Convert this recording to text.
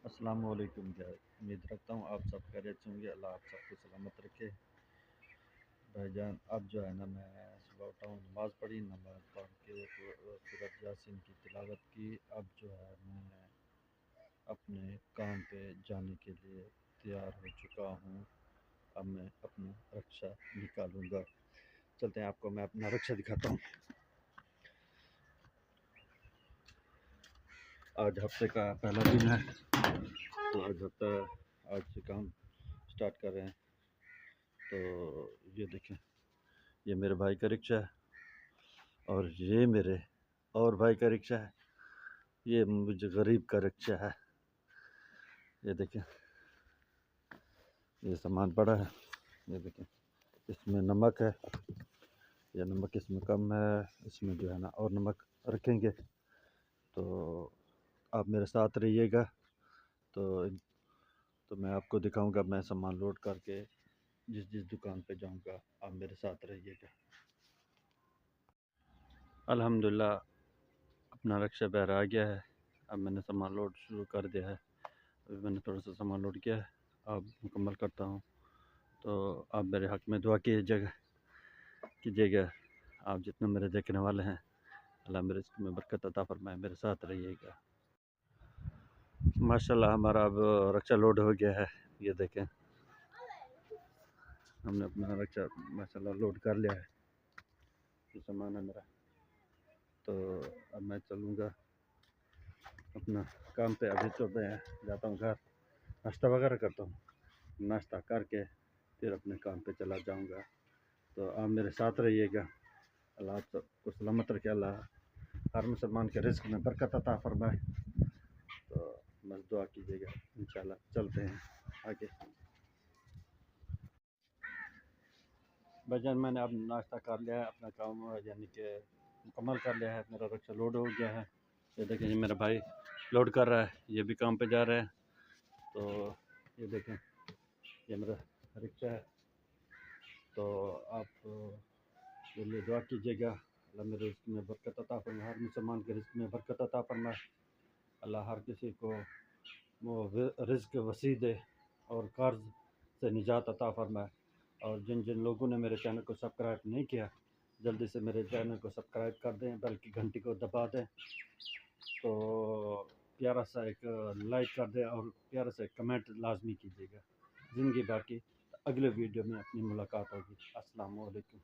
السلام علیکم جی، امید رکھتا ہوں آپ سب خیریت سے ہوں گے۔ اللہ آپ سب کو سلامت رکھے۔ بھائی جان، اب جو ہے نا میں صبح اٹھا ہوں، نماز پڑھی، نماز پڑھ کے سورۃ یاسین کی تلاوت کی۔ اب جو ہے میں اپنے کام پہ جانے کے لیے تیار ہو چکا ہوں۔ اب میں اپنا رکشہ نکالوں گا۔ چلتے ہیں، آپ کو میں اپنا رکشہ دکھاتا ہوں۔ آج ہفتے کا پہلا دن ہے، تو آج سے کام سٹارٹ کر رہے ہیں۔ تو یہ دیکھیں، یہ میرے بھائی کا رکشہ ہے، اور یہ میرے اور بھائی کا رکشہ ہے۔ یہ مجھے غریب کا رکشہ ہے۔ یہ دیکھیں، یہ سامان پڑا ہے۔ یہ دیکھیں، اس میں نمک ہے۔ یہ نمک اس میں کم ہے، اس میں جو ہے نا اور نمک رکھیں گے۔ تو آپ میرے ساتھ رہیے گا، تو میں آپ کو دکھاؤں گا۔ میں سامان لوڈ کر کے جس دکان پہ جاؤں گا، آپ میرے ساتھ رہیے گا۔ الحمدللہ اپنا رکشہ باہر آ گیا ہے۔ اب میں نے سامان لوڈ شروع کر دیا ہے۔ ابھی میں نے تھوڑا سا سامان لوڈ کیا ہے، اب مکمل کرتا ہوں۔ تو آپ میرے حق میں دعا کیجیے گا۔ آپ جتنے میرے دیکھنے والے ہیں، اللہ میرے رزق میں برکت عطا فرمائے، میرے ساتھ رہیے گا۔ ماشاءاللہ ہمارا اب رکشہ لوڈ ہو گیا ہے۔ یہ دیکھیں، ہم نے اپنا رکشہ ماشاءاللہ لوڈ کر لیا ہے۔ یہ سامان ہے میرا۔ تو اب میں چلوں گا اپنا کام پہ۔ ابھی تو میں جاتا ہوں گھر، ناشتہ وغیرہ کرتا ہوں۔ ناشتہ کر کے پھر اپنے کام پہ چلا جاؤں گا۔ تو آپ میرے ساتھ رہیے گا۔ اللہ آپ سب کو سلامت رکھے۔ اللہ ہر مسلمان کے رزق میں برکت عطا فرمائے۔ تو بس دعا کیجیے گا، انشاءاللہ چلتے ہیں آگے۔ بھائی جان، میں نے اب ناشتہ کر لیا ہے، اپنا کام یعنی کہ مکمل کر لیا ہے۔ میرا رکشہ لوڈ ہو گیا ہے۔ یہ دیکھیں، یہ میرا بھائی لوڈ کر رہا ہے، یہ بھی کام پہ جا رہا ہے۔ تو یہ دیکھیں، یہ میرا رکشہ ہے۔ تو آپ کے لیے دعا کیجیے گا، اللہ میرے رزق میں برکت عطا فرمائے، ہر مسلمان کے رزق میں برکت عطا فرمائے۔ اللہ ہر کسی کو وہ رزق وسیع دے اور قرض سے نجات عطا فرمائے۔ اور جن لوگوں نے میرے چینل کو سبسکرائب نہیں کیا، جلدی سے میرے چینل کو سبسکرائب کر دیں، بلکہ گھنٹی کو دبا دیں۔ تو پیارا سا ایک لائک کر دیں، اور پیارا سا ایک کمنٹ لازمی کیجیے گا۔ زندگی باقی، اگلے ویڈیو میں اپنی ملاقات ہوگی۔ السلام علیکم۔